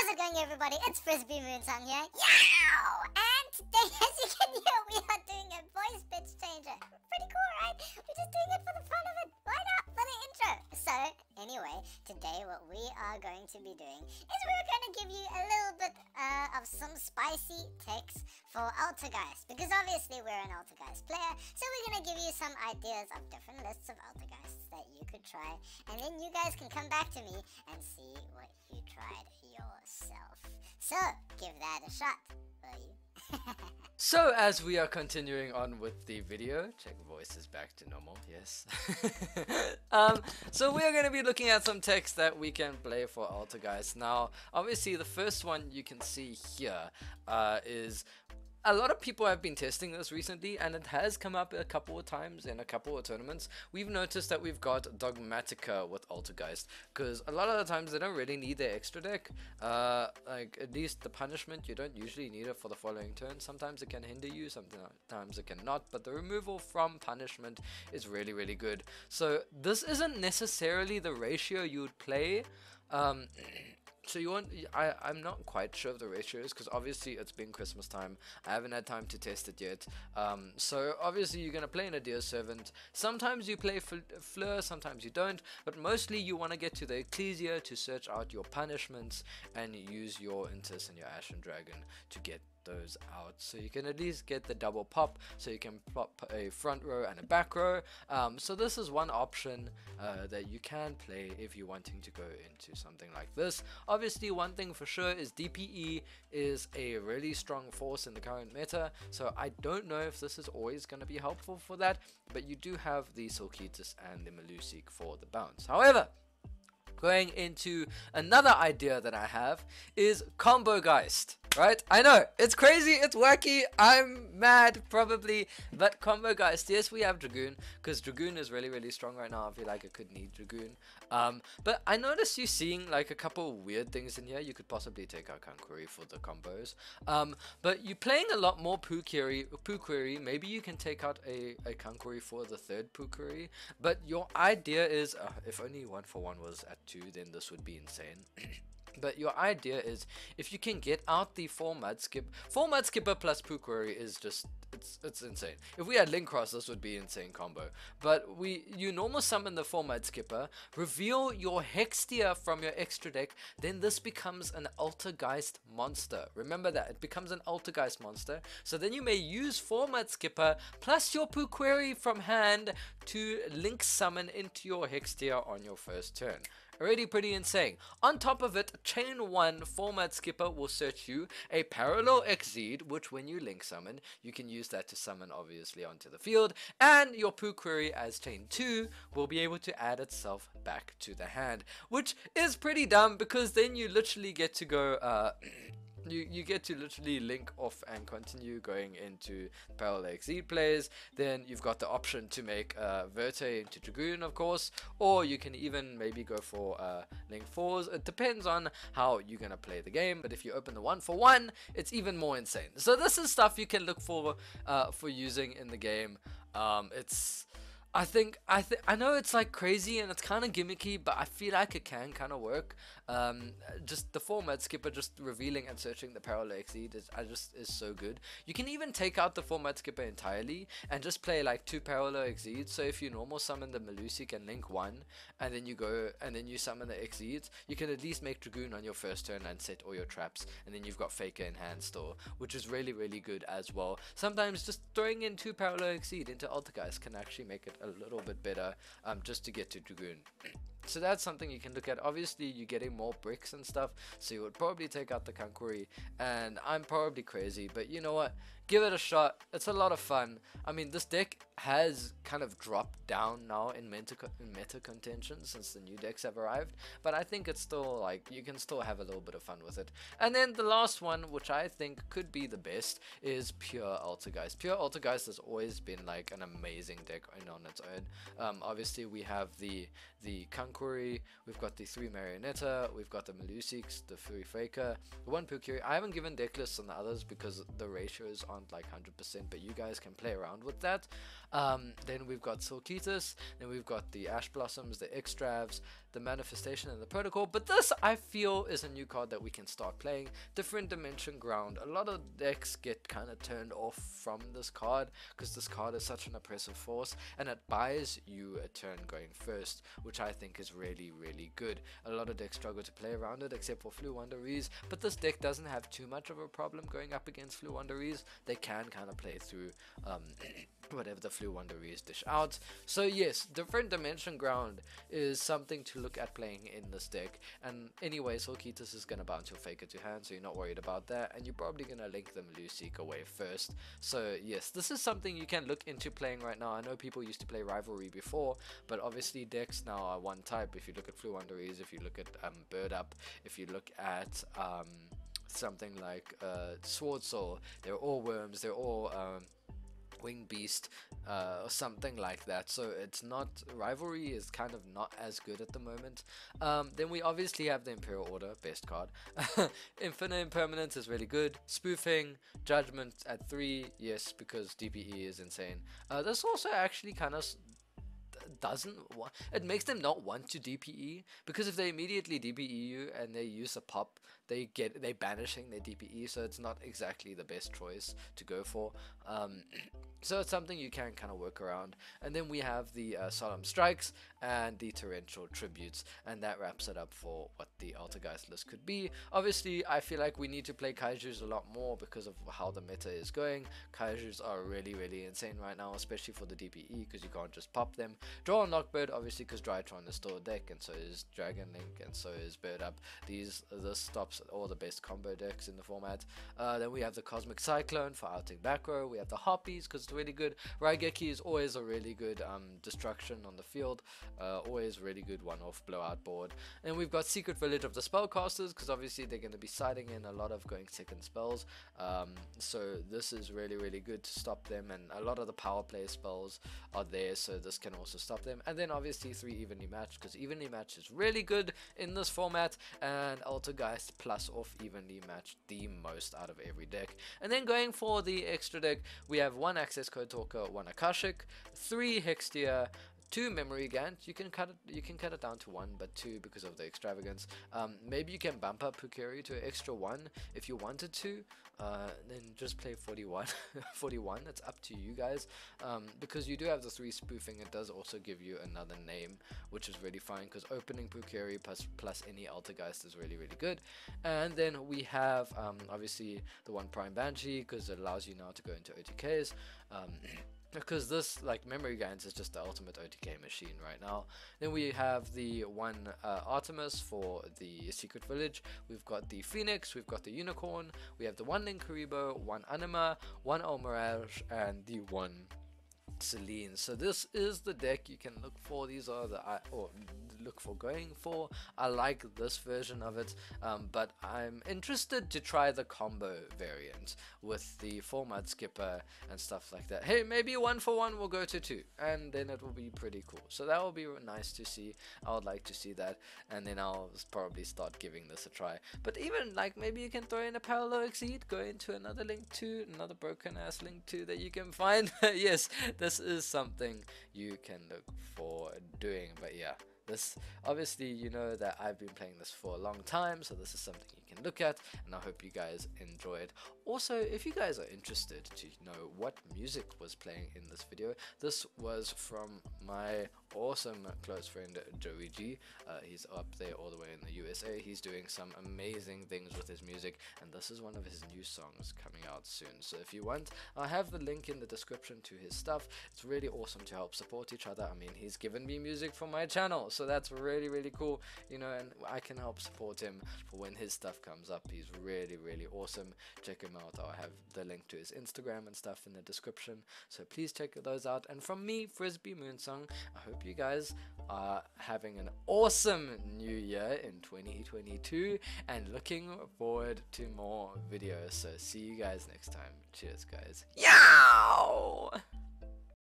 How's it going, everybody? It's Frisby Moonsong here. Yow! And today, as you can hear, we are doing a voice pitch changer. Pretty cool, right? We're just doing it for the fun of it. Why not? For the intro. So, anyway, today what we are going to be doing is we're going to give you a little bit of some spicy text for Altergeist. Because obviously we're an Altergeist player, so we're going to give you some ideas of different lists of Altergeists that you could try. And then you guys can come back to me and see what you tried yourself. So, give that a shot, will you? So as we are continuing on with the video, check voice is back to normal, yes. So we are going to be looking at some text that we can play for Altergeist. Now, obviously the first one you can see here is a lot of people have been testing this recently, and it has come up a couple of times in a couple of tournaments. We've noticed that we've got Dogmatica with Altergeist, because a lot of the times they don't really need their extra deck. Like, at least the punishment, you don't usually need it for the following turn. Sometimes it can hinder you, sometimes it cannot, but the removal from punishment is really, really good. So this isn't necessarily the ratio you would play. So you want, I'm not quite sure of the ratios, because obviously it's been Christmas time. I haven't had time to test it yet. So obviously you're going to play in a Dear Servant. Sometimes you play Fleur, sometimes you don't. But mostly you want to get to the Ecclesia to search out your punishments and use your Intis and your Ashen Dragon to get those out, so you can at least get the double pop, so you can pop a front row and a back row. So this is one option that you can play if you're wanting to go into something like this. Obviously one thing for sure is DPE is a really strong force in the current meta, so I don't know if this is always going to be helpful for that, but you do have the Sulcitus and the Melusik for the bounce. However, going into another idea that I have is Combo Geist. Right? I know, it's crazy, it's wacky, I'm mad probably, but Combo Geist, yes, we have Dragoon, because Dragoon is really, really strong right now. I feel like I could need Dragoon. But I noticed you seeing like a couple weird things in here. You could possibly take out Kankuri for the combos. But you're playing a lot more Pukuri. Maybe you can take out a Kankuri for the third Pukuri. But your idea is, if only 1-for-1 was at 2, then this would be insane. But your idea is, if you can get out the 4 Mud Skipper plus Pukuri is just, it's insane. If we had Link Cross, this would be insane combo. But you normal summon the 4 Mud Skipper, reveal your Hextia from your extra deck, then this becomes an Altergeist monster. Remember that, it becomes an Altergeist monster. So then you may use 4 Mud Skipper plus your Pukuri from hand to link summon into your Hextia on your first turn. Already pretty insane. On top of it, chain 1 format skipper will search you a parallel Exceed, which when you link summon, you can use that to summon obviously onto the field, and your Pukuri as chain 2 will be able to add itself back to the hand, which is pretty dumb, because then you literally get to go you get to literally link off and continue going into parallel Exceed plays. Then you've got the option to make Verte into Dragoon, of course, or you can even maybe go for link 4s. It depends on how you're gonna play the game, but if you open the 1-for-1, it's even more insane. So this is stuff you can look for using in the game. I know it's like crazy and it's kind of gimmicky, but I feel like it can kind of work. Just the format skipper, just revealing and searching the parallel Exceed is so good. You can even take out the format skipper entirely and just play like 2 parallel Exceeds. So if you normal summon the Melusik and link 1, and then you go and then you summon the Exceeds, you can at least make Dragoon on your first turn and set all your traps, and then you've got Faker in hand still, which is really, really good as well. Sometimes just throwing in 2 parallel Exceed into Altergeist can actually make it a little bit better, just to get to Dragoon. So that's something you can look at. Obviously you're getting more bricks and stuff, so you would probably take out the Kankuri, and I'm probably crazy, but you know what, give it a shot. It's a lot of fun. I mean, this deck has kind of dropped down now in meta contention since the new decks have arrived, but I think it's still like, you can still have a little bit of fun with it. And then the last one, which I think could be the best, is Pure Altergeist. Pure Altergeist has always been like an amazing deck on its own. Obviously we have the Kankuri, we've got the 3 Marionetta, we've got the Melusiks, the 3 Faker, the 1 Pukuri. I haven't given deck lists on the others because the ratios aren't aren't like 100%, but you guys can play around with that. Then we've got Silkeetus, then we've got the Ash Blossoms, the Extravs, the Manifestation, and the Protocol. But this, I feel, is a new card that we can start playing. Different Dimension Ground. A lot of decks get kind of turned off from this card because this card is such an oppressive force, and it buys you a turn going first, which I think is really, really good. A lot of decks struggle to play around it, except for Flu Wanderees, but this deck doesn't have too much of a problem going up against Flu Wanderees. They can kind of play through whatever the Flu Wanderees dish out. So yes, Different Dimension Ground is something to look at playing in this deck. And anyway, Silkeetus is going to bounce your Faker to hand, so you're not worried about that, and you're probably going to link the Maluseek away first. So yes, this is something you can look into playing right now. I know people used to play Rivalry before, but obviously decks now are one type. If you look at Flu Wanderees, if you look at Bird Up, if you look at something like Sword Soul, they're all worms, they're all Winged Beast, or something like that. So it's not, Rivalry is kind of not as good at the moment. Then we obviously have the Imperial Order, best card. Infinite Impermanence is really good. Spoofing, Judgment at 3, yes, because DPE is insane. This also actually kind of doesn't want, it makes them not want to DPE, because if they immediately DPE you and they use a pop, they banishing their DPE, so it's not exactly the best choice to go for. So it's something you can kind of work around. And then we have the Solemn Strikes and the Torrential Tributes, and that wraps it up for what the Altergeist list could be. Obviously, I feel like we need to play Kaijus a lot more because of how the meta is going. Kaijus are really, really insane right now, especially for the DPE, because you can't just pop them. Draw and Lockbird, obviously, because Drytron is still a deck, and so is Dragon Link, and so is Bird Up. This stops all the best combo decks in the format. Then we have the Cosmic Cyclone for outing back row. We have the Harpies, because it's really good. Raigeki is always a really good destruction on the field. Always really good one-off blowout board. And we've got Secret Village of the Spellcasters, because obviously they're going to be siding in a lot of going second spells. So this is really, really good to stop them, and a lot of the power play spells are there, so this can also stop them. And then obviously 3 Evenly Matched, because Evenly Matched is really good in this format, and Altergeist plus off Evenly Matched the most out of every deck. And then going for the extra deck, we have 1 Access Code Talker, 1 Akashic, 3 Hextia, 2 Memory Gant. You can cut it down to 1, but 2 because of the extravagance. Maybe you can bump up Pukeri to an extra 1 if you wanted to. Then just play 41. 41. It's up to you guys. Because you do have the 3 spoofing, it does also give you another name, which is really fine. Because opening Pukeri plus any Altergeist is really, really good. And then we have obviously the 1 Prime Banshee, because it allows you now to go into OTKs. Because this, like, Memory Gains is just the ultimate OTK machine right now. Then we have the 1 Artemis for the Secret Village. We've got the Phoenix, we've got the Unicorn, we have the 1 Linkuriboh, 1 Anima, 1 Almirage, and the 1 Celine. So this is the deck you can look for. These are the look for going for. I like this version of it, but I'm interested to try the combo variant with the format skipper and stuff like that. Hey, maybe 1 for 1 will go to 2, and then it will be pretty cool. So that will be nice to see. I would like to see that, and then I'll probably start giving this a try. But even like maybe you can throw in a Parallel Exceed, go into another Link 2, another broken ass Link 2 that you can find. Yes, this is something you can look for doing. But yeah, this, obviously, you know that I've been playing this for a long time, so this is something you can look at, and I hope you guys enjoy it. Also, if you guys are interested to know what music was playing in this video, this was from my awesome close friend Joey G. He's up there all the way in the USA. He's doing some amazing things with his music, and this is one of his new songs coming out soon. So if you want, I have the link in the description to his stuff. It's really awesome to help support each other. I mean, he's given me music for my channel, so that's really, really cool, you know, and I can help support him for when his stuff comes up. He's really, really awesome. Check him out. I'll have the link to his Instagram and stuff in the description, so please check those out. And from me, Frisby Moonsong, I hope you guys are having an awesome new year in 2022 and looking forward to more videos. So see you guys next time. Cheers, guys. Yow!